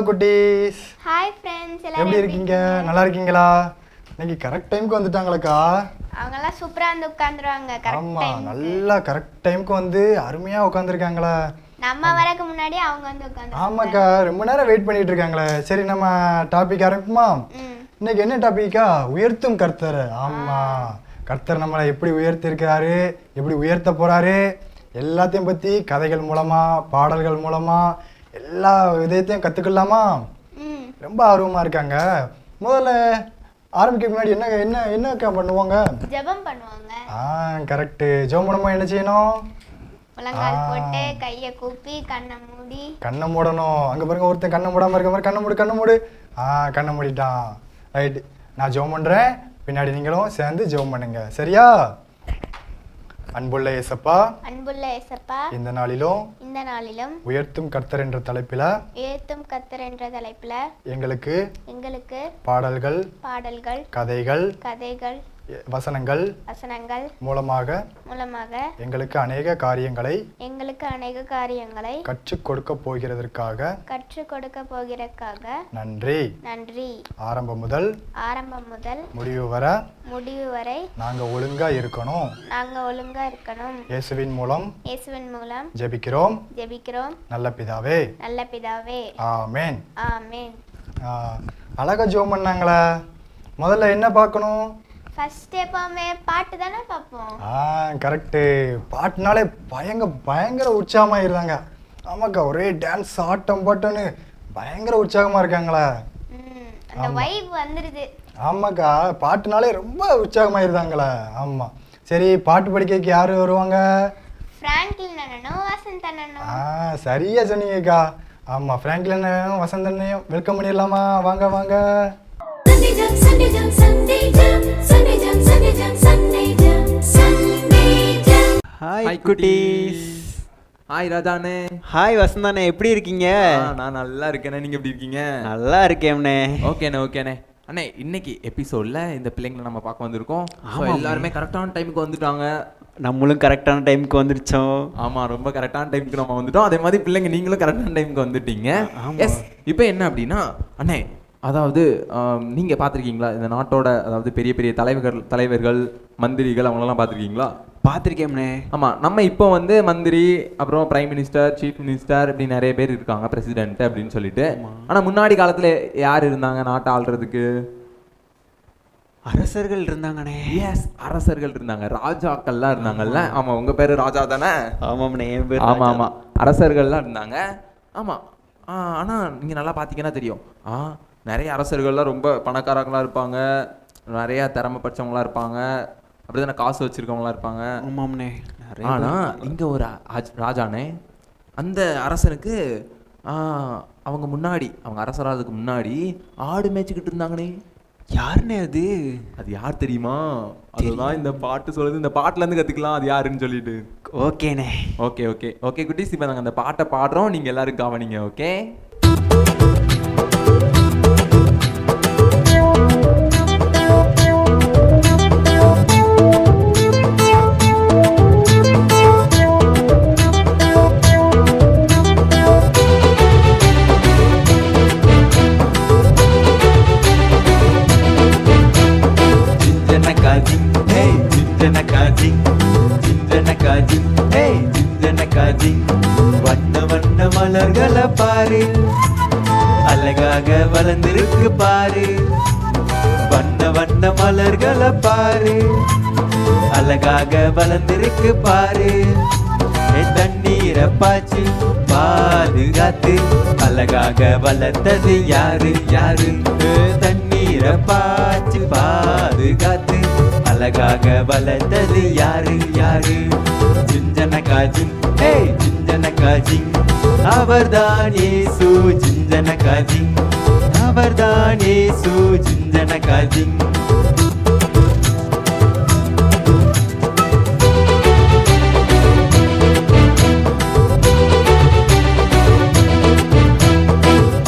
குட்டீஸ். Hi friends, எல்லாரும் எப்படி இருக்கீங்க? நல்லா இருக்கீங்களா? இன்னைக்கு கரெக்ட் டைம்க்கு வந்துட்டாங்களேக்கா. அவங்கெல்லாம் சூப்பரா வந்து உட்கார்ந்துருவாங்க கரெக்ட் டைம். ஆமா, நல்லா கரெக்ட் டைம்க்கு வந்து அருமையா உட்கார்ந்திருக்காங்களா. நம்ம வரக்கு முன்னாடி அவங்க வந்து உட்கார்ந்து. ஆமாக்கா, ரொம்ப நேரம் வெயிட் பண்ணிட்டு இருக்காங்களே. சரி, நம்ம டாபிக் ஆரம்பிப்போமா? இன்னைக்கு என்ன டாபிக்கா? உயர்த்தும் கர்த்தர். ஆமா, கர்த்தர் நம்மளை எப்படி உயர்த்திருக்காரு, எப்படி உயர்த்த போறாரு, எல்லாத்தையும் பத்தி கதைகள் மூலமா, பாடல்கள் மூலமா எல்லா விதத்தையும் கத்துக்கலாமா? ரொம்ப ஆர்வமா இருக்காங்க. முதல்ல ஆரம்பிக்க முன்னாடி என்ன பண்ணுவாங்க? ஜெபம் பண்ணுவாங்க. கரெக்ட். ஜெபம் பண்ணும்போது என்ன செய்யணும்? முழங்கால் போட்டு கையை கூப்பி கண்ணை மூடணும். அங்க பாருங்க, ஒருத்தன் கண்ணை மூடாம இருக்க மாதிரி கண்ணை மூடு. கண்ணை மூடிட்டான். ரைட், நான் ஜெபம் பண்றேன், பின்னாடி நீங்களும் சேர்ந்து ஜெபம் பண்ணுங்க, சரியா? அன்புள்ள இயேசப்பா, இந்த நாளிலும் உயர்த்தும் கர்த்தர் என்ற தலைப்பில எங்களுக்கு பாடல்கள், கதைகள், வசனங்கள் மூலமாக எங்களுக்கு அநேக காரியங்களை கற்றுக் கொடுக்க போகிறதற்காக நன்றி. ஆரம்பம் முதல் முடிவு வரை நாங்க ஒழுங்கா இருக்கணும். இயேசுவின் மூலம் ஜெபிக்கிறோம் நல்ல பிதாவே. ஆமென். அழகா ஜெபம் பண்ணாங்களா? முதல்ல என்ன பார்க்கணும்? ஃபர்ஸ்ட் எப்பவுமே பாட்டு தானே பார்ப்போம். கரெக்ட். பாட்டுனாலே பயங்கர உற்சாகமா இருந்தாங்க. ஆமாக்கா, ஒரே டான்ஸ், ஆட்டம் பாட்டம்னு பயங்கர உற்சாகமா இருக்காங்களா. அந்த வைப் வந்துருது. ஆமாக்கா, பாட்டுனாலே ரொம்ப உற்சாகமா இருந்தாங்களா. ஆமா, சரி, பாட்டு படிக்க யாரு வருவாங்க? பிராங்க்லின் அண்ணனும் வசந்த் அண்ணனும். சரியா சொன்னீங்கக்கா. ஆமா, பிராங்க்லின் அண்ணனும் வசந்த் அண்ணனையும் வெல்கம் பண்ணிடலாமா? வாங்க. ஹாய் குட்டீஸ். ஹாய் ராஜாண்ணே. ஹாய் வசந்தாண்ணே, எப்படி இருக்கீங்க? நான் நல்லா இருக்கேண்ணே, நீங்கள் எப்படி இருக்கீங்க? நல்லா இருக்கேண்ணே. ஓகேண்ணே. அண்ணே, இன்னைக்கு எபிசோடில் இந்த பிள்ளைங்களை நம்ம பார்க்க வந்திருக்கோம். எல்லாருமே கரெக்டான டைமுக்கு வந்துட்டாங்க. நம்மளும் கரெக்டான டைமுக்கு வந்துருச்சோம். ஆமாம், ரொம்ப கரெக்டான டைமுக்கு நம்ம வந்துட்டோம். அதே மாதிரி பிள்ளைங்க நீங்களும் கரெக்டான டைமுக்கு வந்துட்டீங்க. எஸ், இப்போ என்ன அப்படின்னா அண்ணே, அதாவது நீங்கள் பார்த்துருக்கீங்களா இந்த நாட்டோட, அதாவது பெரிய பெரிய தலைவர்கள் மந்திரிகள் அவங்களெல்லாம் பார்த்துருக்கீங்களா? பார்த்துருக்கேம்ண்ணே. ஆமாம், நம்ம இப்போ வந்து மந்திரி, அப்புறம் பிரைம் மினிஸ்டர், சீஃப் மினிஸ்டர், இப்படி நிறைய பேர் இருக்காங்க, பிரசிடென்ட் அப்படின்னு சொல்லிட்டு. ஆனால் முன்னாடி காலத்தில் யார் இருந்தாங்க நாட்டை ஆள்றதுக்கு? அரசர்கள் இருந்தாங்கண்ணே. எஸ், அரசர்கள் இருந்தாங்க, ராஜாக்கள்லாம் இருந்தாங்கல்ல. ஆமாம், உங்கள் பேர் ராஜா தானே? ஆமாம்ண்ணே. ஆமாம், அரசர்கள்லாம் இருந்தாங்க. ஆமாம், ஆனால் நீங்கள் நல்லா பார்த்தீங்கன்னா தெரியும், நிறைய அரசர்கள்லாம் ரொம்ப பணக்காரங்களாக இருப்பாங்க, நிறையா திறமை படித்தவங்களாம் இருப்பாங்க, அப்படி தானே காசு வச்சுருக்கவங்களாம் இருப்பாங்க. ஆமாம்ண்ணே. ஆனால் இங்கே ஒரு ராஜானே, அந்த அரசனுக்கு அவங்க அரசராகிறதுக்கு முன்னாடி ஆடு மேய்ச்சிக்கிட்டு இருந்தாங்கண்ணே. யாருண்ணே அது? அது யார் தெரியுமா? அதுதான் இந்த பாட்டு சொல்லுது. இந்த பாட்டுலேருந்து கற்றுக்கலாம் அது யாருன்னு சொல்லிட்டு. ஓகேண்ணே. ஓகே குட்டீஸ், இப்போ நாங்கள் அந்த பாட்டை பாடுறோம், நீங்கள் எல்லாரும் கவனிங்க. ஓகே? வண்ண மலர்களை பாரு, அழகாக வளர்ந்திருக்கு பாரு. வண்ண மலர்களை பாரு, அழகாக வளர்ந்திருக்கு பாரு. தண்ணீரை பாய்ச்சி பாதுகாத்து அழகாக வளர்த்தது யாரு? தண்ணீரை பாய்ச்சி பாதுகாத்து அழகாக வளர்த்தது யாரு? ஜிஞ்சனகாஜிங், ஜிஞ்சனகாஜிங், அவர்தான் இயேசு. ஜிஞ்சனகாஜிங், அவர்தான் இயேசு. ஜிஞ்சனகாஜிங்.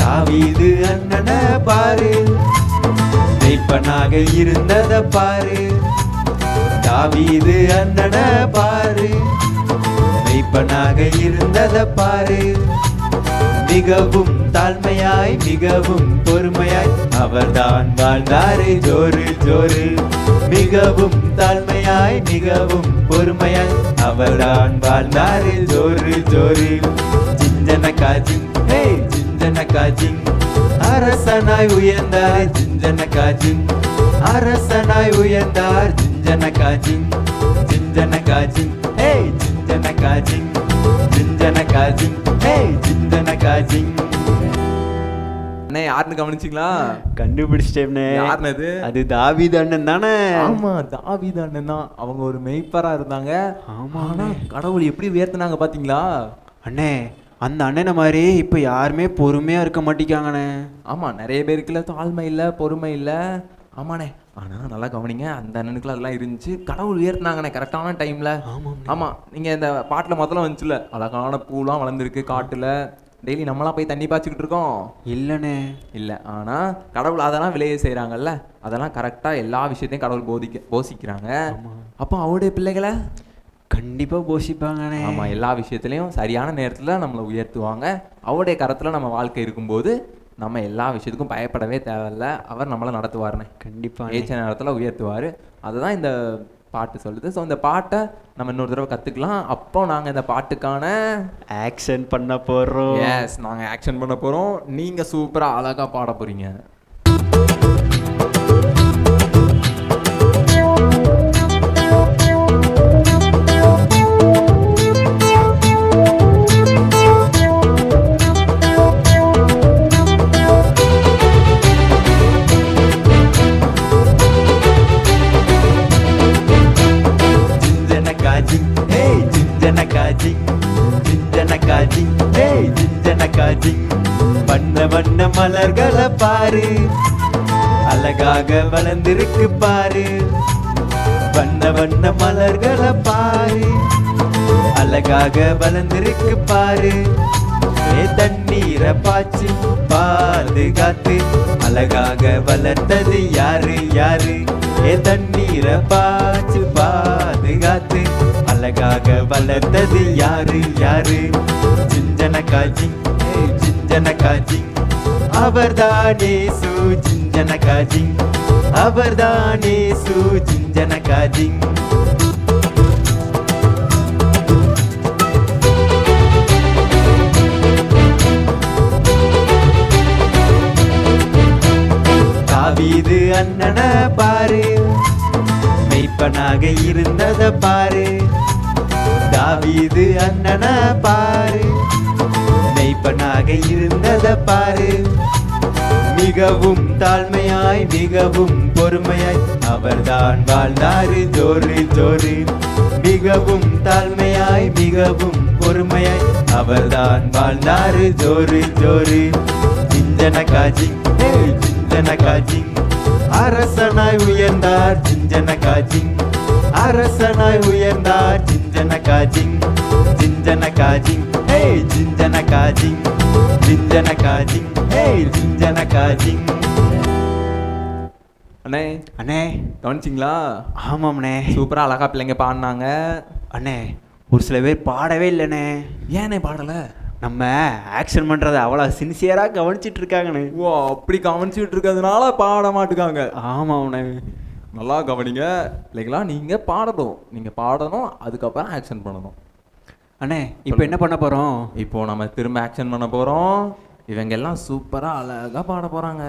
தாவீது அண்ணனை பாரு, மெய்ப்பனாக இருந்தத பாரு. தாவீது அண்ணனை பாரு, மெய்ப்பனாக இருந்தத பாரு. மிகவும் தாழ்மையாய் மிகவும் பொறுமையாய் அவர்தான் வாழ்ந்தாரு ஜோரு ஜோரு. மிகவும் தாழ்மையாய் மிகவும் பொறுமையாய் அவர்தான் வாழ்ந்தாரு ஜோரு ஜோரு. ஜிஞ்சனக்கா ஜிங் ஹே ஜிஞ்சனக்கா ஜிங் அரசனாய் உயர்ந்தார் ஜிஞ்சனக்கா ஜிங். அரசனாய் உயர்ந்தார் ஜிஞ்சனக்கா ஜிங். ஜிஞ்சனக்கா ஜிங் ஹே ஜிஞ்சனக்கா ஜிங். ஜிஞ்சனக்கா ஜிங் ஹே ஜிஞ்சனக்கா ஜிங். அண்ணே யாருன்னு கவனிச்சிங்களா? கண்டுபிடிச்சிட்டேன்னு. யாருன்னு அது? அது தாவீது அண்ணன் தானே? ஆமா தாவீது அண்ணன் தான். அவங்க ஒரு மெய்ப்பரா இருந்தாங்க. ஆனா கடவுள் எப்படி உயர்த்தினாங்க பாத்தீங்களா? அண்ணே அந்த அண்ணனை மாதிரி இப்போ யாருமே பொறுமையாக இருக்க மாட்டேங்காங்கண்ணே. ஆமா நிறைய பேருக்குள்ள தாழ்மை இல்லை பொறுமை இல்லை. ஆமாண்ணே ஆனா நல்லா கவனிங்க, அந்த அண்ணனுக்குள்ள அதெல்லாம் இருந்துச்சு. கடவுள் உயர்த்தினாங்கண்ணே கரெக்டான டைம்ல. ஆமா நீங்க இந்த பாட்டுல முதல்ல வந்துச்சுல அழகான பூலாம் வளர்ந்துருக்கு காட்டுல, டெய்லி நம்மளாம் போய் தண்ணி பாய்ச்சிக்கிட்டு இருக்கோம் இல்லைண்ணே இல்லை. ஆனால் கடவுள் அதெல்லாம் விளைய செய்கிறாங்கல்ல, அதெல்லாம் கரெக்டாக எல்லா விஷயத்தையும் கடவுள் போஷிக்கிறாங்க. அப்போ அவருடைய பிள்ளைகளை கண்டிப்பாக போஷிப்பாங்கண்ணே. ஆமாம் எல்லா விஷயத்துலையும் சரியான நேரத்தில் நம்மளை உயர்த்துவாங்க. அவருடைய கரத்தில் நம்ம வாழ்க்கை இருக்கும்போது நம்ம எல்லா விஷயத்துக்கும் பயப்படவே தேவையில்ல. அவர் நம்மளை நடத்துவார்னே. கண்டிப்பாக ஏற்ற நேரத்தில் உயர்த்துவார். அதுதான் இந்த பாட்டு சொல்லுது. ஸோ இந்த பாட்டை நம்ம இன்னொரு தடவை கற்றுக்கலாம். அப்போ நாங்கள் இந்த பாட்டுக்கான ஆக்ஷன் பண்ண போறோம். எஸ் நாங்கள் ஆக்ஷன் பண்ண போகிறோம். நீங்கள் சூப்பராக அழகாக பாட போகிறீங்க. வண்ண வண்ண மலர்களை பாரு அழகாக வளர்ந்திருக்கு பாரு. வண்ண வண்ண மலர்களை பாரு அழகாக வளர்ந்திருக்கு பாரு. தண்ணீரை பாய்ச்சி பாதுகாத்து அழகாக வளர்த்தது யாரு யாரு. தண்ணீரை பாய்ச்சி பாதுகாத்து அழகாக வளர்த்தது யாரு யாரு. ஜிஞ்சனக்கா ஜிங் ஜிஞ்சனக்கா ஜிங் அவர்தானே சு ஜிஞ்சனக்கா ஜிங். அவர்தானே சு ஜிஞ்சனக்கா ஜிங். தாவீது அண்ணனை பாரு மெய்ப்பனாக இருந்தத பாரு. தாவீது அண்ணனை பாரு மெய்ப்பனாக இருந்தத பாரு. மிகவும் தாழ்மையாய் மிகவும் பொறுமையாய் அவர்தான் வாழ்ந்தாரு ஜோரு ஜோரு. மிகவும் தாழ்மையாய் மிகவும் பொறுமையாய் அவர்தான் வாழ்ந்தாரு ஜோரு ஜோரு. ஜிஞ்சனக்கா ஜிங் ஹே ஜிஞ்சனக்கா ஜிங் அரசனாய் உயர்ந்தார் ஜிஞ்சனக்கா ஜிங். அரசனாய் உயர்ந்தார் ஜிஞ்சனக்கா ஜிங். ஜிஞ்சனக்கா ஜிங் ஹே ஜிஞ்சனக்கா ஜிங். ஜிஞ்சனக்கா ஜிங் ஹே ஜிஞ்சனக்கா ஜிங். அண்ணே அண்ணே கவனிச்சிங்களா? ஆமாம்ண்ணே சூப்பராக அழகா பிள்ளைங்க பாடினாங்க. அண்ணே ஒரு சில பேர் பாடவே இல்லைண்ணே. ஏண்ணே பாடலை? நம்ம ஆக்ஷன் பண்ணுறதை அவ்வளோ சின்சியராக கவனிச்சிட்டு இருக்காங்கண்ணே. ஓ அப்படி கவனிச்சுட்டு இருக்கிறதுனால பாட மாட்டுக்காங்க. ஆமாண்ணே நல்லா கவனிங்க இல்லைங்களா? நீங்கள் பாடணும், நீங்கள் பாடணும், அதுக்கப்புறம் ஆக்ஷன் பண்ணணும். அண்ணே இப்போ என்ன பண்ண போகிறோம்? இப்போ நம்ம திரும்ப ஆக்ஷன் பண்ண போகிறோம். இவங்க எல்லாம் சூப்பராக அழகாக பாட போகிறாங்க.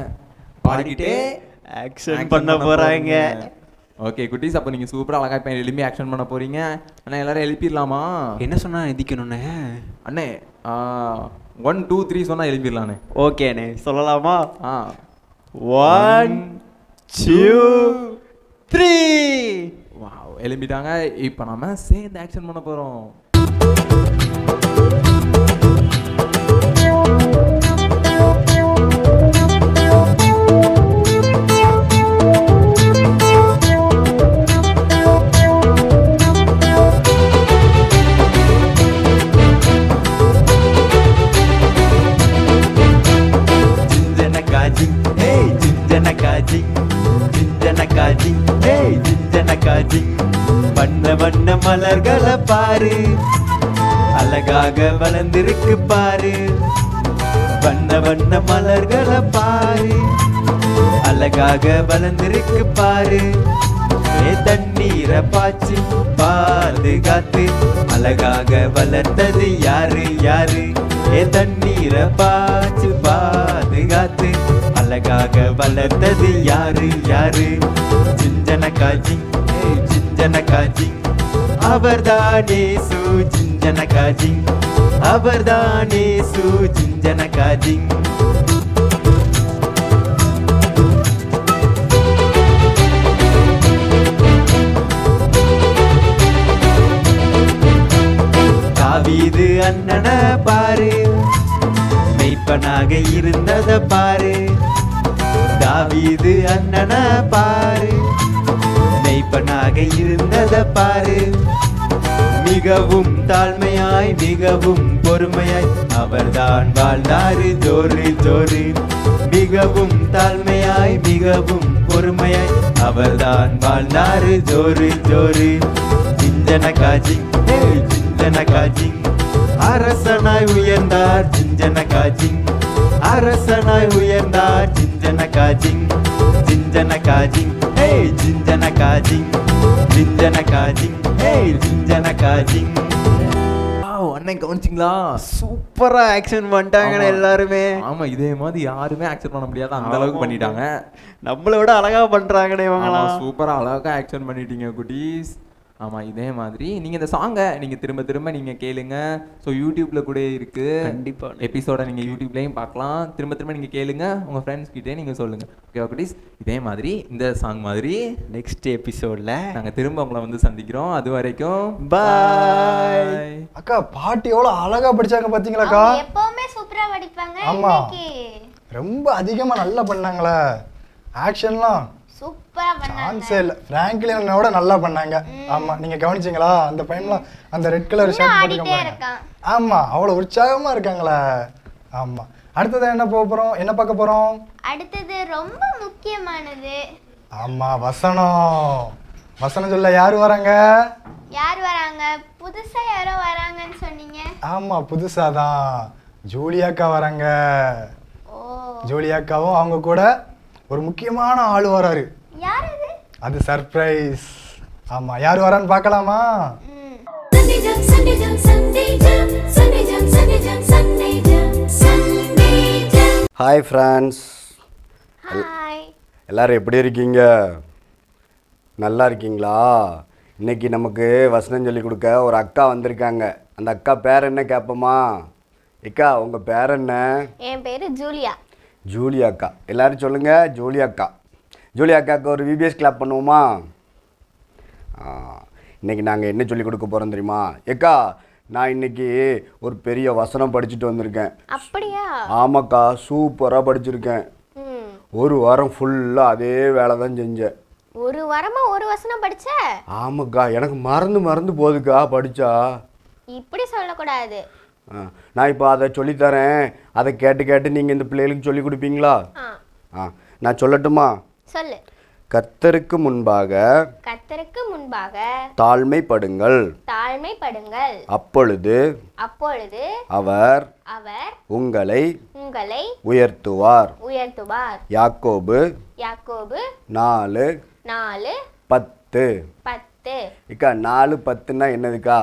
பாடிக்கிட்டே ஆக்ஷன் பண்ண போறாங்க. ஓகே குட்டீஸ், அப்போ நீங்கள் சூப்பராக அழகாக இப்போ எழுப்பி ஆக்ஷன் பண்ண போகிறீங்க. அண்ணா எல்லாரும் எழுப்பிடலாமா? என்ன சொன்னால் எதிக்கணுண்ணே? அண்ணே 1 2 3 சொன்னால் எழுப்பிடலாண்ணே. ஓகேண்ணே சொல்லலாமா? 1 2 3. வாவ் எழுப்பிட்டாங்க. இப்போ நம்ம சேர்ந்து ஆக்ஷன் பண்ண போகிறோம். வண்ண வண்ண மலர்களை பாரு அழகாக வளர்ந்திருக்கு பாரு. வண்ண வண்ண மலர்களை பாரு, அழகாக வளர்ந்திருக்கு பாரு. தண்ணீரை பாய்ச்சி பாதுகாத்து அழகாக வளர்த்தது யாரு யாரு? தண்ணீரை பாய்ச்சி பாதுகாத்து அழகாக வளர்த்தது யாரு யாரு? ஜிஞ்சனகாஜி ஜிஞ்சனகாஜி அவர்தானே சு ஜிஞ்சனகாஜி அவர்தானே சு ஜிஞ்சனகாஜி. தாவீது அண்ணன பாரு, மெய்ப்பனாக இருந்தத பாரு. தாவீது அண்ணன பாரு, மெய்ப்பனாக இருந்தத பாரு. மிகவும் தாழ்மையாய் மிகவும் பொறுமையாய் அவர்தான் வாழ்ந்தாரு ஜோரு ஜோரு. மிகவும் தாழ்மையாய் மிகவும் பொறுமையாய் அவர்தான் வாழ்ந்தாரு ஜோரு ஜோரு. ஜிஞ்சனகாஜி ஜிஞ்சனகாஜி அரசனாய் உயர்ந்தார் ஜிஞ்சனகாஜி அரசனாய் உயர்ந்தார் ஜிஞ்சனகாஜி ஜிஞ்சனகாஜி ஹே ஜிஞ்சனகாஜி ஜிஞ்சனகாஜி ஹே ஜிஞ்சனகாஜி. அண்ணன் கவனிச்சிங்களா? சூப்பரா ஆக்ஷன் பண்ணிட்டாங்கண்ணே எல்லாருமே. ஆமா, இதே மாதிரி யாருமே ஆக்சன் பண்ண முடியாது, அந்த அளவுக்கு பண்ணிட்டாங்க. நம்மளை விட அழகா பண்றாங்கண்ணே இவங்களாம். சூப்பரா அழகா ஆக்ஷன் பண்ணிட்டீங்க குட்டீஸ். ஆமா, இதே மாதிரி நீங்க இந்த சாங்கை நீங்க திரும்ப திரும்ப நீங்க கேளுங்க. ஸோ யூடியூப்ல கூட இருக்கு, கண்டிப்பா எபிசோட நீங்க யூடியூப்லயும் பார்க்கலாம். திரும்ப திரும்ப நீங்க கேளுங்க, உங்க ஃப்ரெண்ட்ஸ் கிட்டே நீங்க சொல்லுங்க. ஓகே குட்டீஸ், இதே மாதிரி இந்த சாங் மாதிரி நெக்ஸ்ட் எபிசோட்ல நாங்க திரும்ப உங்களை வந்து சந்திக்கிறோம். அது வரைக்கும் பாய். அக்கா பாட்டு எவ்வளவு அழகா படிச்சாங்க பாத்தீங்களாக்கா? அவங்க எப்பவுமே சூப்பரா படிப்பாங்க. ஆமா. இன்னைக்கு ரொம்ப அதிகமா நல்லா பண்ணாங்களே ஆக்ஷன்லாம். சூப்பரா பண்ணாங்க. சான்ஸே இல்ல. பிராங்க்லினோட நல்லா பண்ணாங்க. ஆமா, நீங்க கவனிச்சீங்களா? அந்த பையன்லாம் அந்த ரெட் கலர் ஷர்ட் இன்னும் போட்டுக்க ஆடிட்டே பாருங்க. இருக்கான். ஆமா, அவ்வளவு உற்சாகமா இருக்காங்களே. ஆமா, அடுத்தது என்ன போக போறோம்? என்ன பார்க்க போறோம்? அடுத்தது ரொம்ப முக்கியமானது. ஆமா, வசனம். வசனம் சொல்ல யாரு வராங்க? யார் வராங்க? புதுசா யாரோ வராங்கன்னு சொன்னீங்க. ஆமா, புதுசாதான் ஜூலியாக்கா வராங்க. ஓ, ஜூலியாக்காவும் அவங்க கூட ஒரு முக்கியமான ஆள் வராரு. யார் அது? அது சர்ப்ரைஸ். ஆமா, யார் வரான்னு பார்க்கலாமா? Sunday jump, Sunday jump, Sunday jump, Sunday jump, Sunday jump, Sunday jump, Sunday jump. Hi friends, hi. எல்லாரும் எப்படி இருக்கீங்க? நல்லா இருக்கீங்களா? இன்னைக்கு நமக்கு வசனம் சொல்லி கொடுக்க ஒரு அக்கா வந்திருக்காங்க. அந்த அக்கா பேர் என்ன கேட்போமா? அக்கா உங்கள் பேர் என்ன? என் பேரு ஜூலியா. ஜூலியா அக்கா. எல்லாரும் சொல்லுங்கள் ஜூலியா அக்கா. ஜூலியா அக்காவுக்கு ஒரு விபிஎஸ் கிளாப் பண்ணுவோமா? இன்றைக்கி நாங்கள் என்ன சொல்லி கொடுக்க போகிறோம் தெரியுமா? ஏக்கா, நான் இன்னைக்கு ஒரு பெரிய வசனம் படிச்சுட்டு வந்திருக்கேன். அப்படியா? ஆமாக்கா, சூப்பராக படிச்சிருக்கேன். ஒரு வாரம் ஃபுல்லாக அதே வேலை தான் செஞ்சேன். ஒரு வாரமா ஒரு வசனம் படிச்ச? ஆமாக்கா, எனக்கு மறந்து போகுதுக்கா படித்தா. இப்படி சொல்லக்கூடாது. நான் இப்போ அதை சொல்லித்தரேன். அதை கேட்டு நீங்கள் இந்த பிள்ளைகளுக்கு சொல்லி கொடுப்பீங்களா? நான் சொல்லட்டுமா? சொல்லு. கர்த்தருக்கு முன்பாக கர்த்தருக்கு முன்பாக தாழ்மைப்படுங்கள், தாழ்மைப்படுங்கள். அப்பொழுது அப்பொழுது அவர் அவர் உங்களை உங்களை உயர்த்துவார். உயர்த்துவார். யாக்கோபு யாக்கோபு 4:10. 10. இக்கா 4:10ன்னா என்னதுக்கா?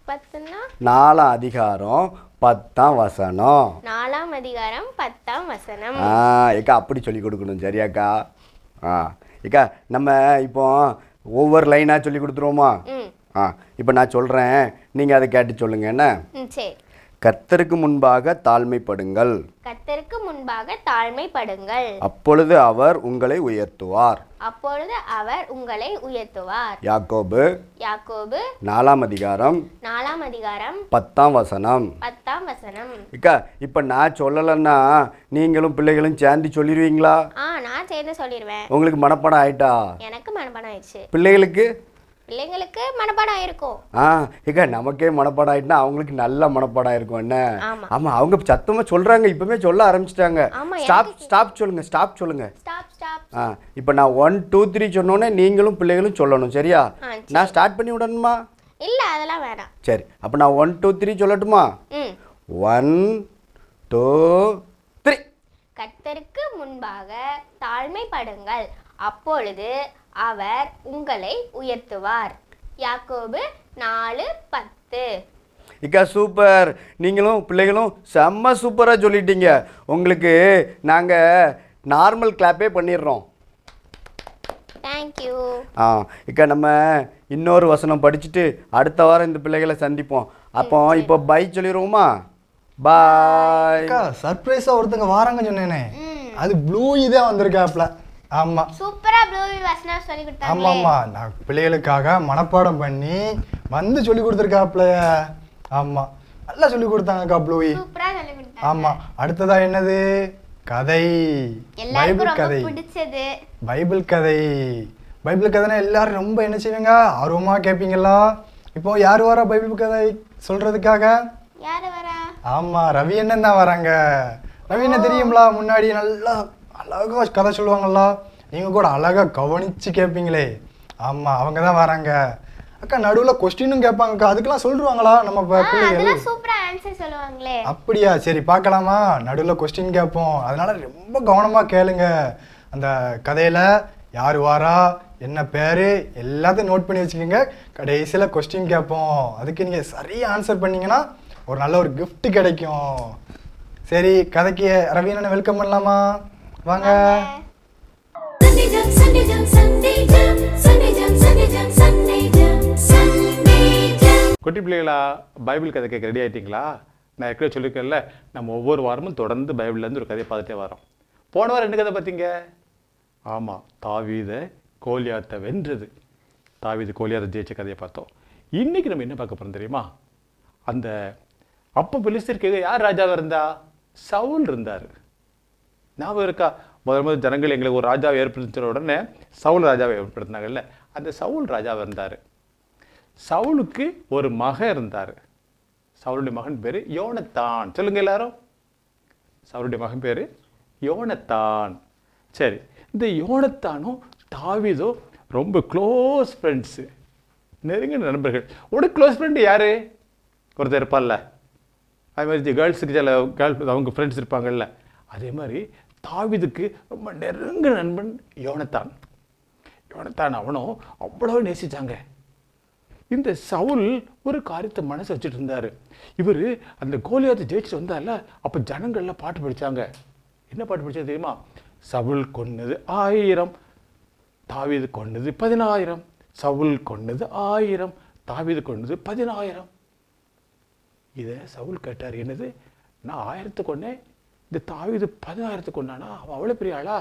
10ன்னா 4ஆம் அதிகாரம் 10ஆம் வசனம். 4ஆம் அதிகாரம் 10ஆம் வசனம். ஏக்கா அப்படி சொல்லி கொடுக்கணும், சரியாக்கா? ஏக்கா நம்ம இப்போ ஒவ்வொரு லைனாக சொல்லி கொடுத்துருவோமா? இப்போ நான் சொல்கிறேன், நீங்கள் அதை கேட்டு சொல்லுங்க. என்ன? சரி. கர்த்தருக்கு முன்பாக தாழ்மைப்படுங்கள், கர்த்தருக்கு முன்பாக தாழ்மைப்படுங்கள். அப்பொழுது அவர் உங்களை உயர்த்துவார். அப்பொழுது அவர் உங்களை உயர்த்துவார். யாக்கோபு யாக்கோபு 4ஆம் அதிகாரம் 4ஆம் அதிகாரம் 10ஆம் வசனம். 10ஆம் வசனம். இக்கா இப்போ நான் சொல்லலைன்னா நீங்களும் பிள்ளைகளும் சேர்ந்து சொல்லிடுவீங்களா? நான் சேர்ந்து சொல்லிடுவேன். உங்களுக்கு மனப்பாடம் ஆயிட்டா? எனக்கு மனப்பாடம் ஆயிடுச்சு. பிள்ளைகளுக்கு பிள்ளைங்களுக்கு மனப்பாடம் ஆயிருக்கும். ஏக்கா நமக்கே மனப்பாடம் ஆயிட்டுனா அவங்களுக்கு நல்ல மனப்பாடம் ஆயிருக்கும். என்ன? ஆமா. ஆமா, அவங்க சத்தமா சொல்றாங்க, இப்பவுமே சொல்ல ஆரம்பிச்சிட்டாங்க. ஆமா, ஸ்டாப் சொல்லுங்க, ஸ்டாப் சொல்லுங்க. ஸ்டாப். இப்போ நான் 1 2 3 சொன்னோன்னே நீங்களும் பிள்ளைகளும் சொல்லணும், சரியா? சரி. நான் ஸ்டார்ட் பண்ணி விடணுமா? இல்ல, அதெல்லாம் வேணாம். சரி, அப்போ நான் 1 2 3 சொல்லட்டுமா? 1 2 3. கர்த்தருக்கு முன்பாக தாழ்மைப்படுங்கள், அப்பொழுது அவர் உங்களை உயர்த்துவார். யாக்கோபு 4:10. இக்கா சூப்பர். நீங்களும் பிள்ளைகளும் செம்ம சூப்பராக சொல்லிட்டீங்க. உங்களுக்கு நாங்கள் நார்மல் கிளாப்பே பண்ணிடுறோம். தேங்க்யூ. இக்கா நம்ம இன்னொரு வசனம் படிச்சுட்டு அடுத்த வாரம் இந்த பிள்ளைகளை சந்திப்போம். அப்போ இப்போ பை சொல்லிடுவோமா? பாய். அக்கா சர்ப்ரைஸா ஒருத்தங்க வாராங்க சொன்னேனே, அது ப்ளூ இதே வந்திருக்காப்ல. ஆமா சூப்பரா ப்ளூவி வசனம் சொல்லி ஆமா கொடுத்தாங்களே. ஆமா, நான் பிள்ளைகளுக்காக மனப்பாடம் பண்ணி வந்து சொல்லி கொடுத்துருக்காப்ல. ஆமா நல்லா சொல்லி கொடுத்தாங்கக்கா ப்ளூவி. சூப்பரா சொல்லி கொடுத்தாங்க. ஆமா அடுத்ததா என்னது? கதை. எல்லாருக்கும் பைபிள் ரொம்ப கதை. பிடிச்சது. பைபிள் கதை. பைபிள் கதைனா எல்லாரும் ரொம்ப என்ன செய்வீங்க, ஆர்வமா கேட்பீங்களா? இப்போ யார் வரா பைபிள் கதை சொல்றதுக்காக? யாரு வரா? ஆமா ரவி அண்ணன் தான் வராங்க. ரவி என்ன தெரியுங்களா, முன்னாடி நல்லா அழகா கதை சொல்லுவாங்களா, நீங்க கூட அழகா கவனிச்சு கேட்பீங்களே. ஆமா அவங்க தான் வராங்க. அக்கா நடுவுல கொஸ்டினும் கேட்பாங்கக்கா, அதுக்கெல்லாம் சொல்லுவாங்களா நம்ம பிள்ளைகள்? அதெல்லாம் சூப்பரா ஆன்சர் சொல்லுவாங்களே. அப்படியா? சரி பார்க்கலாமா? நடுவில் கொஸ்டின் கேட்போம், அதனால ரொம்ப கவனமா கேளுங்க. அந்த கதையில யார் வாரா, என்ன பேரு, எல்லாத்தையும் நோட் பண்ணி வச்சுக்கோங்க. கடைசியில் கொஸ்டின் கேட்போம், அதுக்கு நீங்க சரியா ஆன்சர் பண்ணீங்கன்னா ஒரு நல்ல ஒரு gift கிடைக்கும். சரி கதைக்கு ரவீனனை வெல்கம் பண்ணலாமா? வாங்க. Sunday Jam, Sunday Jam, Sunday Jam, Sunday Jam, Sunday Jam, Sunday Jam, Sunday Jam. குட்டி பிள்ளைகளா, பைபிள் கதை கேட்க ரெடி ஆகிட்டீங்களா? நான் ஏற்கனவே சொல்லியிருக்கேன்ல, நம்ம ஒவ்வொரு வாரமும் தொடர்ந்து பைபிள்லேருந்து ஒரு கதையை பார்த்துட்டே வரோம். போன வாரம் என்ன கதை பார்த்தீங்க? ஆமாம், தாவீதை கோலியாத்தை வென்றது. தாவீது கோலியாத்தை ஜெயிச்ச கதையை பார்த்தோம். இன்றைக்கி நம்ம என்ன பார்க்க போகிறோம் தெரியுமா? அந்த அப்போ பெலிஸ்தருக்கு யார் ராஜாவாக இருந்தா? சவுல் இருந்தார். ஞாபகம் இருக்கா? முதல் ஜனங்கள் எங்களுக்கு ஒரு ராஜாவை ஏற்படுத்தின உடனே சவுல் ராஜாவை ஏற்படுத்தினாங்கல்ல, அந்த சவுல் ராஜாவாக இருந்தார். சவுலுக்கு ஒரு மகன் இருந்தார். சவுளுடைய மகன் பேர் யோனத்தான். சொல்லுங்க எல்லாரும். சவுளுடைய மகன் பேர் யோனத்தான். சரி, இந்த யோனத்தானும் தாவீதும் ரொம்ப க்ளோஸ் ஃப்ரெண்ட்ஸு, நெருங்கின நண்பர்கள். உடைய க்ளோஸ் ஃப்ரெண்டு யார்? ஒருத்தர் இருப்பார்ல, அது மாதிரி கேர்ள்ஸுக்கு சில அவங்க ஃப்ரெண்ட்ஸ் இருப்பாங்கல்ல, அதே மாதிரி தாவீதுக்கு ரொம்ப நெருங்கின நண்பன் யோனத்தான். யோனத்தான் அவனும் அவ்வளோ நேசித்தாங்க. இந்த சவுல் ஒரு காரியத்தை மனசு வச்சுட்டு இருந்தார். இவர் அந்த கோலியாத்தை ஜெயிச்சுட்டு வந்தால, அப்போ ஜனங்கள்லாம் பாட்டு படித்தாங்க. என்ன பாட்டு படித்தது தெரியுமா? சவுல் கொன்னது 1000, தாவீது கொன்னது 10000. சவுல் கொன்னது 1000, தாவீது கொன்னது 10000. இதை சவுல் கேட்டார், என்னது நான் 1000 கொன்னேன், இந்த தாவீது 10000 கொண்டானா? அவன் அவ்வளோ பெரிய ஆளா?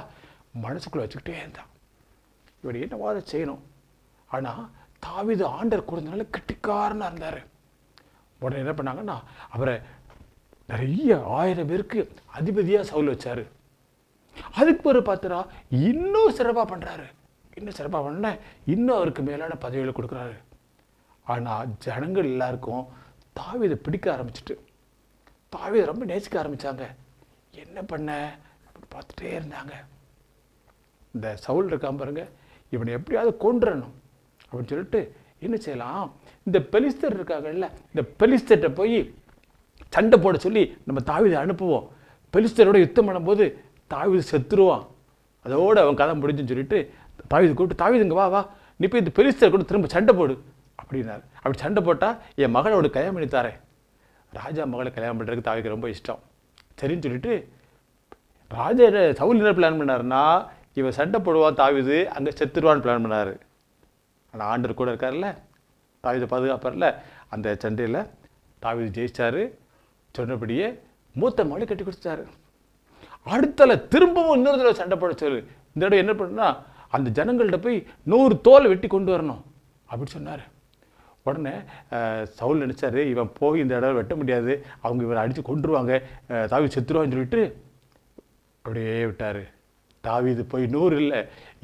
மனசுக்குள்ளே வச்சுக்கிட்டே இருந்தான். இவர் என்னவாத செய்யணும். ஆனால் தாவீது ஆண்டர் கொடுத்தனால கெட்டிக்காரனாக இருந்தார். உடனே என்ன பண்ணாங்கன்னா, அவரை நிறைய 1000 பேருக்கு அதிபதியாக சவுல் வச்சார். அதுக்கு பிறகு பார்த்தா இன்னும் சிறப்பாக பண்ணுறாரு. இன்னும் சிறப்பாக பண்ண இன்னும் அவருக்கு மேலான பதவிகளை கொடுக்குறாரு. ஆனால் ஜனங்கள் எல்லாருக்கும் தாவீதை பிடிக்க ஆரம்பிச்சிட்டு, தாவீதை ரொம்ப நேசிக்க ஆரம்பித்தாங்க. என்ன பண்ண அப்படி பார்த்துட்டே இருந்தாங்க. இந்த சவுல் இருக்காம பாருங்க, இவனை எப்படியாவது கொண்டுறணும் அப்படின்னு சொல்லிட்டு என்ன செய்யலாம், இந்த பெலிஸ்தர் இருக்காங்கல்ல, இந்த பெலிஸ்தர்கிட்ட போய் சண்டை போட சொல்லி நம்ம தாவீதை அனுப்புவோம். பெலிஸ்தரோட யுத்தம் பண்ணும்போது தாவீது செத்துருவான், அதோடு அவன் கதை முடிஞ்சுன்னு சொல்லிட்டு தாவீது கூப்பிட்டு, தாவீதுங்க வா வா, நீ போய் இந்த பெலிஸ்தர் கூட திரும்ப சண்டை போடு அப்படின்னாரு. அப்படி சண்டை போட்டால் என் மகளோட கல்யாணம் பண்ணி தாரேன். ராஜா மகளை கல்யாணம் பண்ணுறதுக்கு தாவீதுக்கு ரொம்ப இஷ்டம். சரின்னு சொல்லிட்டு ராஜா சவுல் என்ன பிளான் பண்ணாருன்னா, இவன் சண்டை போடுவான் தாவீது, அங்கே செத்துருவான்னு பிளான் பண்ணார். ஆனால் ஆண்டர் கூட இருக்கார்ல, தாவீதை பாதுகாப்பார்ல, அந்த சண்டையில் தாவீது ஜெயிச்சார். சொன்னபடியே மூத்த மகளை கட்டி கொடுத்தாரு. அடுத்தல திரும்பவும் இன்னொரு தடவை சண்டை போட சொல்லு. இந்த தடவை என்ன பண்ணுன்னா, அந்த ஜனங்கள்கிட்ட போய் 100 தோலை வெட்டி கொண்டு வரணும் அப்படின்னு சொன்னார். உடனே சவுல் நினச்சாரு, இவன் போய் இந்த இடம் வெட்ட முடியாது, அவங்க இவரை அடித்து கொண்டுருவாங்க, தாவீது செத்துருவான்னு சொல்லிட்டு அப்படியே விட்டார். தாவீது போய் 100 இல்லை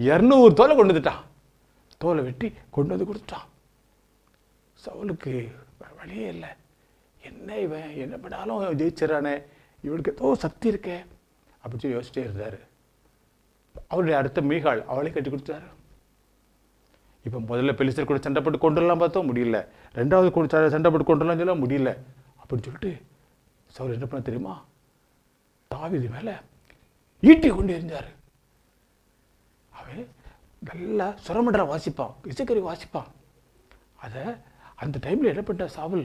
200 தோலை கொண்டு வந்துட்டான். தோலை வெட்டி கொண்டு வந்து கொடுத்துட்டான். சவுலுக்கு வழியே இல்லை. என்ன இவன் என்ன பண்ணாலும் ஜெயிச்சிடறானே, இவனுக்கு ஏதோ சக்தி இருக்கே அப்படின்னு சொல்லி யோசிச்சிட்டே இருந்தார். அவருடைய அடுத்த மீகாள், அவளே கட்டி கொடுத்தாரு. இப்போ முதல்ல பெலிஸ்தர் கூட சண்டை போட்டு கொண்டுலாம் பார்த்தோம், முடியல. ரெண்டாவது கூட சண்டை போட்டு கொண்டுலாம் சொல்ல முடியல. அப்படின்னு சொல்லிட்டு சவுல் என்ன பண்ண தெரியுமா, தாவீது மேலே ஈட்டி கொண்டு எறிஞ்சார். அவன் நல்லா சுரமண்டரை வாசிப்பான், இசைக்கறி வாசிப்பான். அதை அந்த டைமில் என்ன பண்ண சாவுல்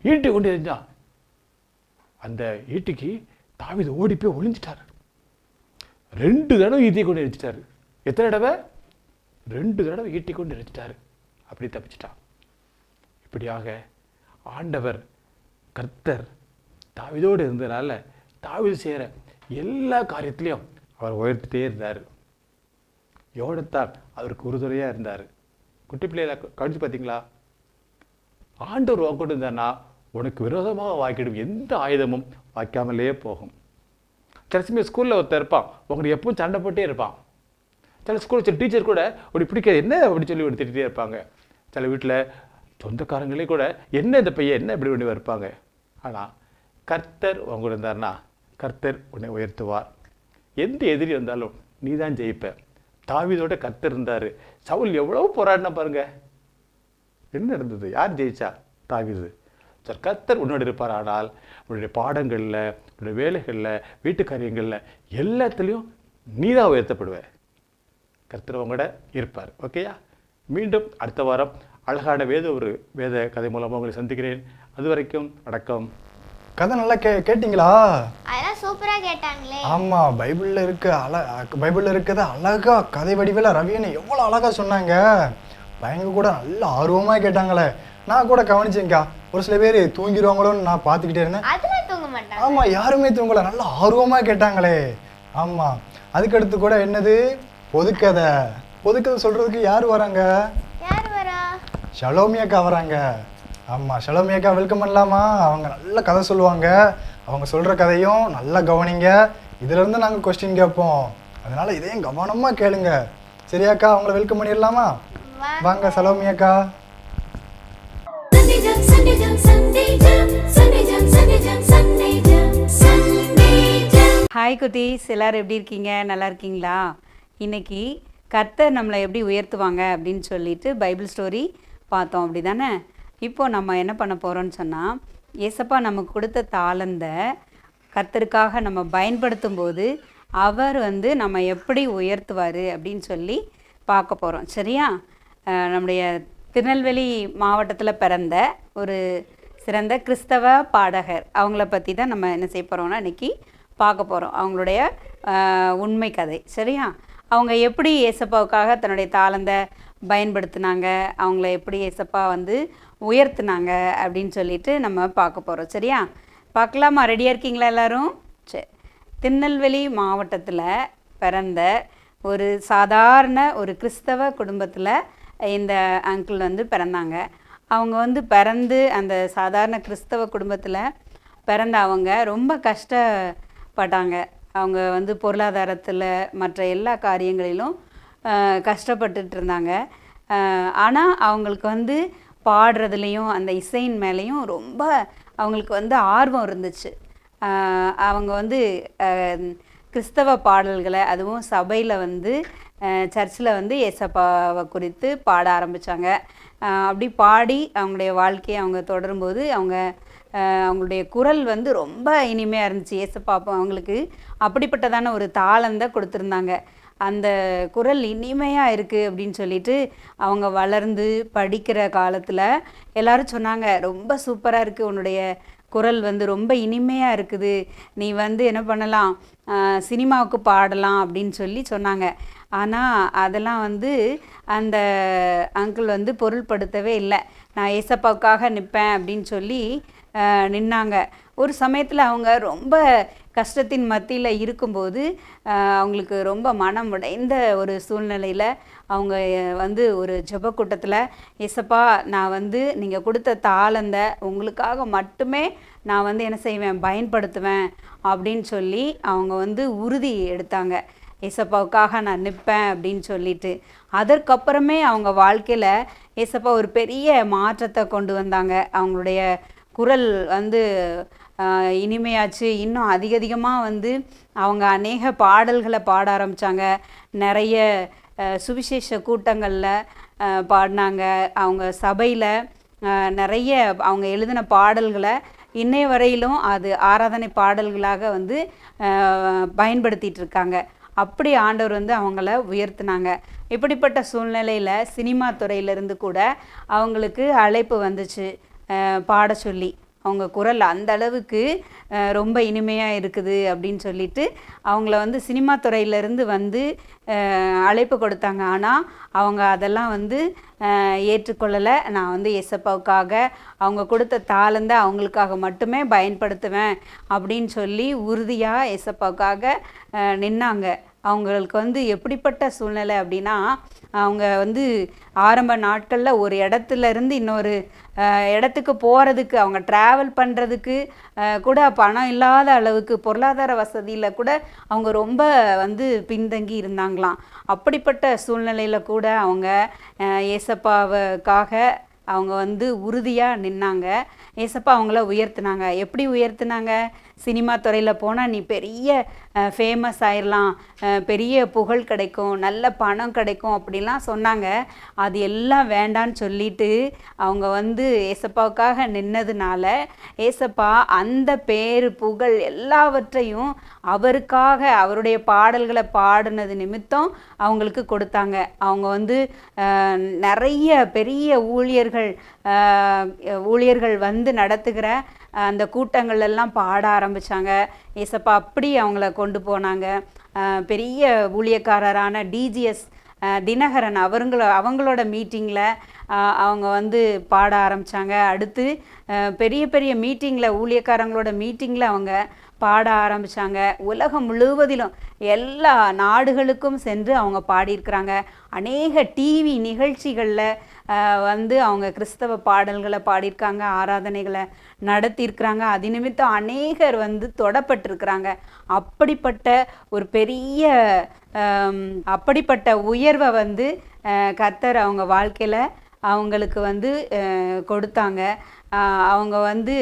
ஈட்டி கொண்டு எறிஞ்சான். அந்த ஈட்டிக்கு தாவீது ஓடி போய் ஒளிஞ்சிட்டார். 2 தடவை ஈட்டி கொண்டு எரிச்சிட்டாரு. எத்தனை தடவை? 2 தடவை ஈட்டி கொண்டு எரிச்சிட்டாரு. அப்படி தப்பிச்சிட்டான். இப்படியாக ஆண்டவர் கர்த்தர் தாவீதோடு இருந்ததுனால தாவீது செய்கிற எல்லா காரியத்திலையும் அவர் உயர்த்திட்டே இருந்தார். யோனத்தான் அவருக்கு உறுதுணையாக இருந்தார். குட்டி பிள்ளைகளை கடிச்சு பார்த்தீங்களா? ஆண்டவர் வாக்கொண்டு இருந்தார்னா உனக்கு விரோதமாக வாய்க்கிடும் எந்த ஆயுதமும் வாய்க்காமலே போகும். சில சமயம் ஸ்கூலில் ஒருத்தர் இருப்பான், உங்களுக்கு எப்பவும் சண்டை போட்டே இருப்பான். சில ஸ்கூல் சில டீச்சர் கூட அப்படி பிடிக்காது என்ன அப்படி சொல்லி ஒரு திட்டிகிட்டே இருப்பாங்க. சில வீட்டில் சொந்தக்காரங்களே கூட என்ன இந்த பையன் என்ன இப்படி பண்ணி இருப்பாங்க. ஆனால் கர்த்தர் உங்க இருந்தார்னா கர்த்தர் உன்னை உயர்த்துவார். எந்த எதிரி வந்தாலும் நீ தான் ஜெயிப்ப. தாவீதோட கர்த்தர் இருந்தார். சவுல் எவ்வளோ போராடினா பாருங்க. என்ன இருந்தது? யார் ஜெயிச்சா? தாவீது. சார் கர்த்தர் உன்னோட இருப்பார். ஆனால் உன்னுடைய பாடங்களில், உன்னுடைய வேலைகளில், வீட்டு காரியங்களில் எல்லாத்துலேயும் நீ தான் உயர்த்தப்படுவ. கர்த்தர் உங்களோட இருப்பார். ஓகேயா? மீண்டும் அடுத்த வாரம் அழகான வேத கதை மூலமாக உங்களை சந்திக்கிறேன். அது வரைக்கும் வணக்கம். கதை நல்லா கேட்டிங்களா? அதெல்லாம் சூப்பரா கேட்டாங்களே. ஆமா, பைபிள்ல இருக்கிறத அழகா கதை வடிவில் ரவியனை எவ்வளோ அழகா சொன்னாங்க. பையங்க கூட நல்லா ஆர்வமாக கேட்டாங்களே. நான் கூட கவனிச்சேங்க்கா. ஒரு சில பேர் தூங்கிடுவாங்களோன்னு நான் பார்த்துக்கிட்டே இருந்தேன். அதெல்லாம் தூங்க மாட்டாங்க. ஆமா, யாருமே தூங்கல. நல்லா ஆர்வமாக கேட்டாங்களே. ஆமா, அதுக்கடுத்து கூட என்னது பொதுக்கதை சொல்றதுக்கு யார் வராங்க? யார் வரா? ஷலோமி அக்கா வராங்க. ஆமாம், ஷலோமி அக்கா வெல்கம் பண்ணலாமா? அவங்க நல்ல கதை சொல்லுவாங்க. அவங்க சொல்கிற கதையும் நல்லா கவனிங்க. இதிலேருந்து நாங்கள் கொஸ்டின் கேட்போம். அதனால் இதையும் கவனமாக கேளுங்க. சரியாக்கா? அவங்கள வெல்கம் பண்ணிடலாமா? வாங்க ஷலோமி அக்கா. ஹாய் குட்டீஸ், எல்லோரும் எப்படி இருக்கீங்க? நல்லா இருக்கீங்களா? இன்றைக்கி கர்த்தர் நம்மளை எப்படி உயர்த்துவாங்க அப்படின்னு சொல்லிட்டு பைபிள் ஸ்டோரி பார்த்தோம், அப்படி தானே? இப்போது நம்ம என்ன பண்ண போகிறோன்னு சொன்னால், ஏசப்பா நமக்கு கொடுத்த தாளந்தை கர்த்தருக்காக நம்ம பயன்படுத்தும் போது அவர் நம்ம எப்படி உயர்த்துவார் அப்படின்னு சொல்லி பார்க்க போகிறோம். சரியா? நம்முடைய திருநெல்வேலி மாவட்டத்தில் பிறந்த ஒரு சிறந்த கிறிஸ்தவ பாடகர், அவங்கள பற்றி தான் நம்ம என்ன செய்ய போகிறோம்னா இன்றைக்கி பார்க்க போகிறோம். அவங்களுடைய உண்மை கதை. சரியா? அவங்க எப்படி ஏசப்பாவுக்காக தன்னுடைய தாளந்தை பயன்படுத்தினாங்க, அவங்கள எப்படி ஏசப்பா உயர்த்தினாங்க அப்படின்னு சொல்லிட்டு நம்ம பார்க்க போகிறோம். சரியா? பார்க்கலாமா? ரெடியாக இருக்கீங்களா எல்லோரும்? சரி. திருநெல்வேலி மாவட்டத்தில் பிறந்த ஒரு சாதாரண ஒரு கிறிஸ்தவ குடும்பத்தில் இந்த அங்கிள் பிறந்தாங்க. அவங்க பிறந்து அந்த சாதாரண கிறிஸ்தவ குடும்பத்தில் பிறந்த அவங்க ரொம்ப கஷ்டப்பட்டாங்க. அவங்க பொருளாதாரத்தில் மற்ற எல்லா காரியங்களிலும் கஷ்டப்பட்டுட்டு இருந்தாங்க. ஆனால் அவங்களுக்கு பாடுறதுலேயும் அந்த இசையின் மேலேயும் ரொம்ப அவங்களுக்கு ஆர்வம் இருந்துச்சு. அவங்க கிறிஸ்தவ பாடல்களை, அதுவும் சபையில் சர்ச்சில் ஏசப்பாவை குறித்து பாட ஆரம்பித்தாங்க. அப்படி பாடி அவங்களுடைய வாழ்க்கையை அவங்க தொடரும்போது அவங்களுடைய குரல் ரொம்ப இனிமையாக இருந்துச்சு. ஏசப்பா அவங்களுக்கு அப்படிப்பட்டதான ஒரு தாளந்தை கொடுத்துருந்தாங்க. அந்த குரல் இனிமையாக இருக்குது அப்படின்னு சொல்லிட்டு அவங்க வளர்ந்து படிக்கிற காலத்தில் எல்லோரும் சொன்னாங்க, ரொம்ப சூப்பராக இருக்குது உன்னுடைய குரல், ரொம்ப இனிமையாக இருக்குது, நீ என்ன பண்ணலாம், சினிமாவுக்கு பாடலாம் அப்படின்னு சொல்லி சொன்னாங்க. ஆனால் அதெல்லாம் அந்த அங்கிள் பொருள்படுத்தவே இல்லை. நான் ஏசப்பாவுக்காக நிற்பேன் அப்படின்னு சொல்லி நின்னாங்க. ஒரு சமயத்தில் அவங்க ரொம்ப கஷ்டத்தின் மத்தியில் இருக்கும்போது அவங்களுக்கு ரொம்ப மனம் உடைந்த ஒரு சூழ்நிலையில் அவங்க ஒரு ஜெப கூட்டத்தில், ஏசப்பா நான் நீங்கள் கொடுத்த தாளந்தை உங்களுக்காக மட்டுமே நான் என்ன செய்வேன், பயன்படுத்துவேன் அப்படின்னு சொல்லி அவங்க உறுதி எடுத்தாங்க. ஏசப்பாவுக்காக நான் நிற்பேன் அப்படின்னு சொல்லிட்டு. அதற்கப்புறமே அவங்க வாழ்க்கையில் ஏசப்பா ஒரு பெரிய மாற்றத்தை கொண்டு வந்தாங்க. அவங்களுடைய குரல் இனிமையாச்சு. இன்னும் அதிகமாக அவங்க அநேக பாடல்களை பாட ஆரம்பித்தாங்க. நிறைய சுவிசேஷ கூட்டங்களில் பாடினாங்க. அவங்க சபையில் நிறைய அவங்க எழுதின பாடல்களை இன்னைய வரையிலும் அது ஆராதனை பாடல்களாக வந்து பயன்படுத்திட்டு இருக்காங்க. அப்படி ஆண்டவர் வந்து அவங்கள உயர்த்தினாங்க. இப்படிப்பட்ட சூழ்நிலையில் சினிமா துறையிலேருந்து கூட அவங்களுக்கு அழைப்பு வந்துச்சு பாட சொல்லி. அவங்க குரல் அந்த அளவுக்கு ரொம்ப இனிமையாக இருக்குது அப்படின்னு சொல்லிட்டு அவங்கள வந்து சினிமா துறையிலேருந்து வந்து அழைப்பு கொடுத்தாங்க. ஆனால் அவங்க அதெல்லாம் வந்து ஏற்றுக்கொள்ளலை. நான் வந்து ஏசப்பாவுக்காக அவங்க கொடுத்த தாளந்தை அவங்களுக்காக மட்டுமே பயன்படுத்துவேன் அப்படின்னு சொல்லி உறுதியாக ஏசப்பாவுக்காக நின்னாங்க. அவங்களுக்கு வந்து எப்படிப்பட்ட சூழ்நிலை அப்படின்னா, அவங்க வந்து ஆரம்ப நாட்களில் ஒரு இடத்துலேருந்து இன்னொரு இடத்துக்கு போகிறதுக்கு, அவங்க ட்ராவல் பண்ணுறதுக்கு கூட பணம் இல்லாத அளவுக்கு, பொருளாதார வசதியில் கூட அவங்க ரொம்ப வந்து பின்தங்கி இருந்தாங்களாம். அப்படிப்பட்ட சூழ்நிலையில் கூட அவங்க ஏசப்பாவுக்காக அவங்க வந்து உறுதியாக நின்னாங்க. ஏசப்பா அவங்கள உயர்த்தினாங்க. எப்படி உயர்த்தினாங்க? சினிமா துறையில் போனால் நீ பெரிய ஃபேமஸ் ஆயிடலாம், பெரிய புகழ் கிடைக்கும், நல்ல பணம் கிடைக்கும் அப்படிலாம் சொன்னாங்க. அது எல்லாம் வேண்டான்னு சொல்லிட்டு அவங்க வந்து ஏசப்பாவுக்காக நின்னதுனால ஏசப்பா அந்த பேரு புகழ் எல்லாவற்றையும் அவருக்காக அவருடைய பாடல்களை பாடினது நிமித்தம் அவங்களுக்கு கொடுத்தாங்க. அவங்க வந்து நிறைய பெரிய ஊழியர்கள் வந்து நடத்துகிற அந்த கூட்டங்கள்லாம் பாட ஆரம்பித்தாங்க. ஏசப்பா அப்படி அவங்கள கொண்டு போனாங்க. பெரிய ஊழியக்காரரான டிஜிஎஸ் தினகரன் அவங்களோட மீட்டிங்கில் அவங்க வந்து பாட ஆரம்பித்தாங்க. அடுத்து பெரிய பெரிய மீட்டிங்கில், ஊழியக்காரங்களோட மீட்டிங்கில் அவங்க பாட ஆரம்பித்தாங்க. உலகம் முழுவதிலும் எல்லா நாடுகளுக்கும் சென்று அவங்க பாடியிருக்கிறாங்க. அநேக டிவி நிகழ்ச்சிகளில் வந்து அவங்க கிறிஸ்தவ பாடல்களை பாடியிருக்காங்க, ஆராதனைகளை நடத்தியிருக்கிறாங்க. அது நிமித்தம் அநேகர் வந்து தொடப்பட்டிருக்கிறாங்க. அப்படிப்பட்ட உயர்வை வந்து கர்த்தர் அவங்க வாழ்க்கையில் அவங்களுக்கு வந்து கொடுத்தாங்க. அவங்க வந்து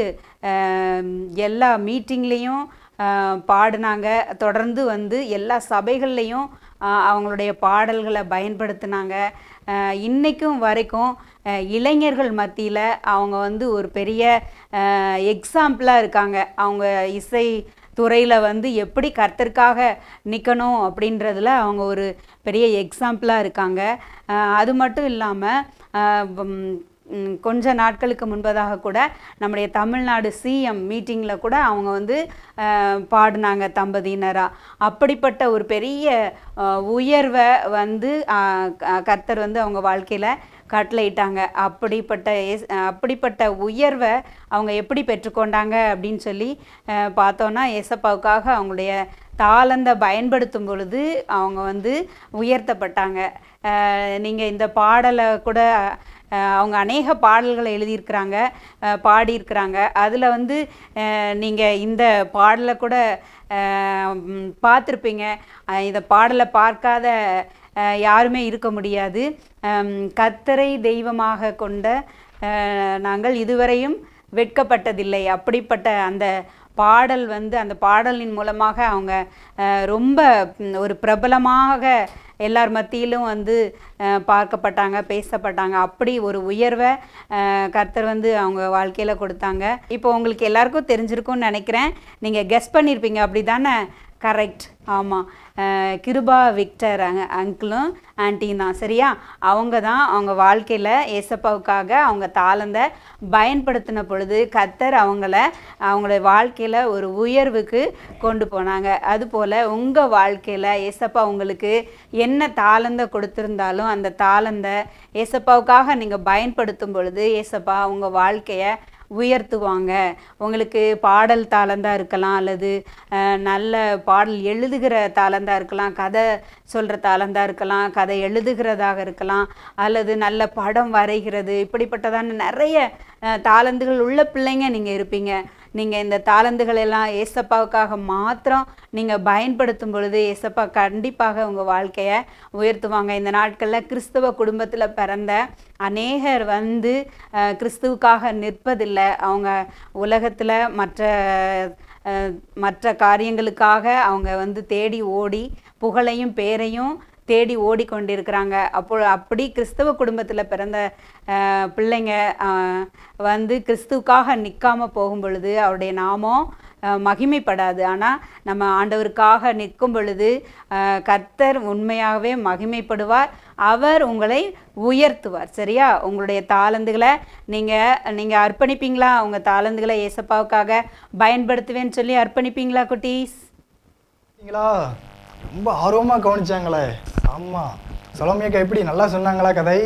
எல்லா மீட்டிங்லேயும் பாடினாங்க. தொடர்ந்து வந்து எல்லா சபைகள்லேயும் அவங்களுடைய பாடல்களை பயன்படுத்தினாங்க. இன்றைக்கும் வரைக்கும் இளைஞர்கள் மத்தியில் அவங்க வந்து ஒரு பெரிய எக்ஸாம்பிளாக இருக்காங்க. அவங்க இசை துறையில் வந்து எப்படி கர்த்தருக்காக நிற்கணும் அப்படின்றதுல அவங்க ஒரு பெரிய எக்ஸாம்பிளாக இருக்காங்க. அது மட்டும் இல்லாமல் கொஞ்ச நாட்களுக்கு முன்பதாக கூட நம்முடைய தமிழ்நாடு சிஎம் மீட்டிங்கில் கூட அவங்க வந்து பாடினாங்க தம்பதியினராக. அப்படிப்பட்ட ஒரு பெரிய உயர்வை வந்து கர்த்தர் வந்து அவங்க வாழ்க்கையில் கட்டளையிட்டாங்க. அப்படிப்பட்ட உயர்வை அவங்க எப்படி பெற்றுக்கொண்டாங்க அப்படின்னு சொல்லி பார்த்தோன்னா, ஏசப்பாவுக்காக அவங்களுடைய தாளந்தை பயன்படுத்தும் பொழுது அவங்க வந்து உயர்த்தப்பட்டாங்க. நீங்கள் இந்த பாடலை கூட அவங்க அநேக பாடல்களை எழுதியிருக்கிறாங்க, பாடியிருக்கிறாங்க. அதில் வந்து நீங்கள் இந்த பாடலை கூட பார்த்துருப்பீங்க. இந்த பாடலை பார்க்காத யாருமே இருக்க முடியாது. கர்த்தரை தெய்வமாக கொண்ட நாங்கள் இதுவரையும் வெட்கப்பட்டதில்லை. அப்படிப்பட்ட அந்த பாடல் வந்து அந்த பாடலின் மூலமாக அவங்க ரொம்ப ஒரு பிரபலமாக எல்லார் மத்தியிலும் வந்து பார்க்கப்பட்டாங்க, பேசப்பட்டாங்க. அப்படி ஒரு உயர்வை கர்த்தர் வந்து அவங்க வாழ்க்கையில் கொடுத்தாங்க. இப்போ உங்களுக்கு எல்லாருக்கும் தெரிஞ்சிருக்கும்னு நினைக்கிறேன். நீங்கள் கெஸ் பண்ணியிருப்பீங்க, அப்படி தானே? கரெக்ட், ஆமாம். கிருபா விக்டர் அங்கிளும் ஆன்ட்டியும் தான், சரியா? அவங்க தான் அவங்க வாழ்க்கையில் ஏசப்பாவுக்காக அவங்க தாளந்தை பயன்படுத்தின பொழுது கர்த்தர் அவங்கள வாழ்க்கையில் ஒரு உயர்வுக்கு கொண்டு போனாங்க. அதுபோல் உங்கள் வாழ்க்கையில் ஏசப்பா உங்களுக்கு என்ன தாளந்தை கொடுத்துருந்தாலும் அந்த தாளந்தை ஏசப்பாவுக்காக நீங்கள் பயன்படுத்தும் பொழுது ஏசப்பா உங்கள் வாழ்க்கையை உயர்த்துவாங்க. உங்களுக்கு பாடல் தாளந்தாக இருக்கலாம், அல்லது நல்ல பாடல் எழுதுகிற தாளந்தாக இருக்கலாம், கதை சொல்கிற தாளந்தாக இருக்கலாம், கதை எழுதுகிறதாக இருக்கலாம், அல்லது நல்ல படம் வரைகிறது, இப்படிப்பட்டதான நிறைய தாளந்துகள் உள்ள பிள்ளைங்க நீங்கள் இருப்பீங்க. நீங்கள் இந்த தாளந்துகளெல்லாம் ஏசப்பாவுக்காக மாத்திரம் நீங்கள் பயன்படுத்தும் பொழுது ஏசப்பா கண்டிப்பாக உங்கள் வாழ்க்கையை உயர்த்துவாங்க. இந்த நாட்களில் கிறிஸ்தவ குடும்பத்தில் பிறந்த அநேகர் வந்து கிறிஸ்துவுக்காக நிற்பதில்லை. அவங்க உலகத்தில் மற்ற காரியங்களுக்காக அவங்க வந்து தேடி ஓடி புகழையும் பேரையும் தேடி ஓடிக்கொண்டிருக்கிறாங்க. அப்படி கிறிஸ்தவ குடும்பத்தில் பிறந்த பிள்ளைங்க வந்து கிறிஸ்துவுக்காக நிற்காம போகும் பொழுது அவருடைய நாமம் மகிமைப்படாது. ஆனால் நம்ம ஆண்டவருக்காக நிற்கும் பொழுது கர்த்தர் உண்மையாகவே மகிமைப்படுவார். அவர் உங்களை உயர்த்துவார். சரியா? உங்களுடைய தாளந்துகளை நீங்கள் அர்ப்பணிப்பீங்களா? உங்கள் தாளந்துகளை ஏசப்பாவுக்காக பயன்படுத்துவேன்னு சொல்லி அர்ப்பணிப்பீங்களா குட்டீஸ்? ரொம்ப ஆர்வமாக கவனிச்சாங்களே. ஆமாம், சலோமியக்கா எப்படி நல்லா சொன்னாங்களா கதை?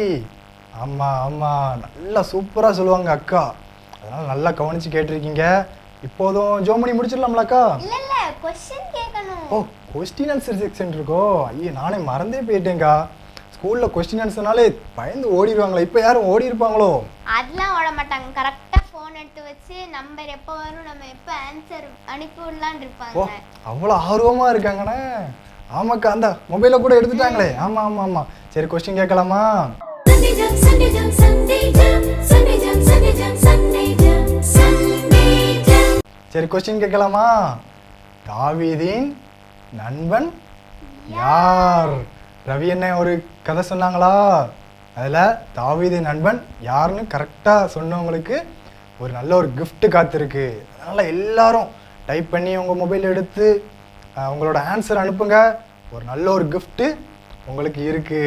ஆமாம் ஆமாம், நல்லா சூப்பராக சொல்லுவாங்க அக்கா. அதனால் நல்லா கவனித்து கேட்டிருக்கீங்க. இப்போதும் ஜோமணி முடிச்சிடலாம்லக்கா? இல்ல क्वेश्चन கேட்கணும். ஓ, क्वेश्चन ஆன்சர் செக்ஷன் இருக்கோ? ஐயே, நானே மறந்தே போயிட்டேங்க்கா. ஸ்கூலில் क्वेश्चन ஆன்சர்னாலே பயந்து ஓடிடுவாங்களே. இப்போ யாரும் ஓடி இருப்பாங்களோ? அதெல்லாம் ஓட மாட்டாங்க. கரெக்டாக ஃபோன் எடுத்து வச்சு நம்பர் எப்போ வரும், நம்ம எப்போ ஆன்சர் அனுப்பி விடலான்னு ஓ, இருப்பாங்க. அவ்வளோ ஆர்வமாக இருக்காங்கண்ணே. ஆமாக்கா, அந்த மொபைலை கூட எடுத்துட்டாங்களே. ஆமாம் ஆமாம் ஆமாம். சரி, கொஸ்டின் கேட்கலாமா? Sunday jump, Sunday jump, Sunday jump, Sunday jump, Sunday jump, Sunday jump, Sunday jump. சரி, கொஸ்டின் கேட்கலாமா? தாவீதின் நண்பன் யார்? ரவி என்ன ஒரு கதை சொன்னாங்களா? அதில் தாவீதின் நண்பன் யாருன்னு கரெக்டாக சொன்னவங்களுக்கு ஒரு நல்ல ஒரு gift காத்திருக்கு. அதனால் எல்லாரும் டைப் பண்ணி உங்கள் மொபைல் எடுத்து உங்களோட ஆன்சர் அனுப்புங்க. ஒரு நல்ல ஒரு gift உங்களுக்கு இருக்கு.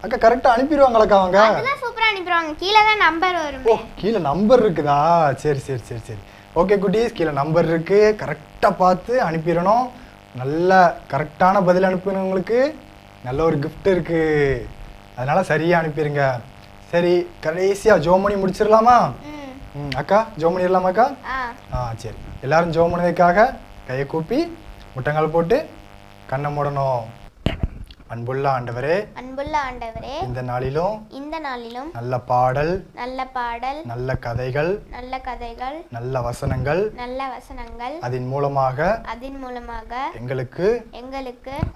அக்கா கரெக்டாக அனுப்பிடுவாங்களாக்கா அவங்க? அதெல்லாம் சூப்பரா அனுப்பிடுவாங்க. கீழே தான் நம்பர் வரும். ஓ, கீழே நம்பர் இருக்குதா? சரி சரி சரி சரி. ஓகே குட்டீஸ், கீழே நம்பர் இருக்கு. கரெக்டாக பார்த்து அனுப்பிடணும். நல்ல கரெக்டான பதில் அனுப்புனவங்களுக்கு நல்ல ஒரு gift இருக்கு. அதனால சரியாக அனுப்பிடுங்க. சரி, கடைசியாக ஜோமணி முடிச்சிடலாமா? அக்கா ஜோமணி இடலாமாக்கா? சரி, எல்லாரும் ஜோமணிக்காக கையை கூப்பி முட்டங்கால் போட்டு கண்ணை மூடணும். அன்புள்ள ஆண்டவரே, அன்புள்ள ஆண்டவரே, இந்த நாளிலும் நல்ல பாடல், நல்ல கதைகள், நல்ல வசனங்கள், அதன் மூலமாக எங்களுக்கு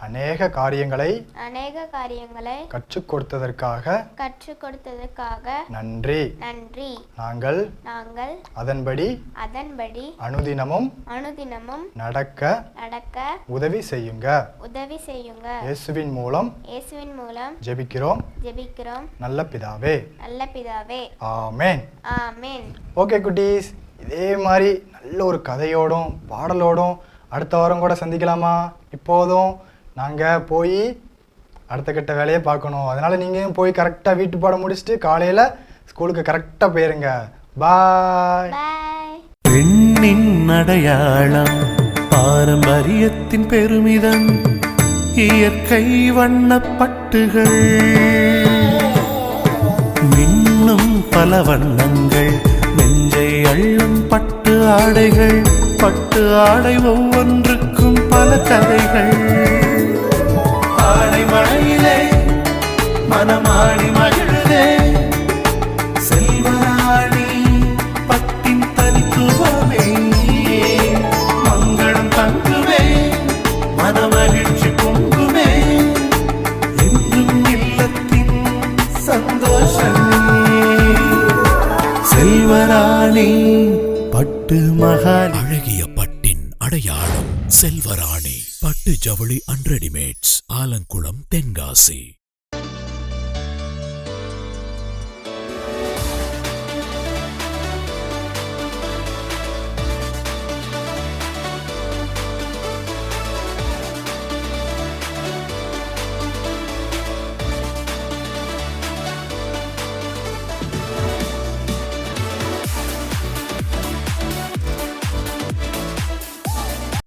அநேக காரியங்களை கற்றுக் கொடுத்ததற்காக நன்றி. நாங்கள் அதன்படி அனுதினமும் நடக்க உதவி செய்யுங்க. இயேசுவின் மூலம் ஜெபிக்கிறோம் நல்ல பிதாவே. ஆமென். ஓகே குட்டீஸ், இதே மாதிரி நல்ல ஒரு கதையோடும் பாடலோடும் அடுத்த வாரம் கூட சந்திக்கலாமா? இப்போதும் நாங்கள் போய் அடுத்த கட்ட வேலையை பார்க்கணும். அதனால் நீங்கள் போய் கரெக்டாக வீட்டு பாடம் முடிச்சுட்டு காலையில் ஸ்கூலுக்கு கரெக்டாக போயிருங்க. பாய். பெண்ணின் அடையாளம், பாரம்பரியத்தின் பெருமிதம், இயற்கை வண்ணப்பட்டுகள், மின்னும் பல வண்ணங்கள், நெஞ்சை அள்ளும் பட்டு ஆடைகள், பட்டு ஆடை ஒவ்வொன்றுக்கும் பல கதைகள். ஆடை மழையிலே மனமாடி மகிழுதே, செல்வராணி பட்டின் தனித்துவமே, மங்களம் தங்குவே, மனமகிழ்ச்சி பொங்குமே, என்றும் இல்லத்தின் சந்தோஷமே. செல்வராணி பட்டு மகால், அழகிய பட்டின் அடையாளம் செல்வராணி பட்டு ஜவுளி அண்ட் ரெடிமேட்ஸ், ஆலங்குளம், தென்காசி.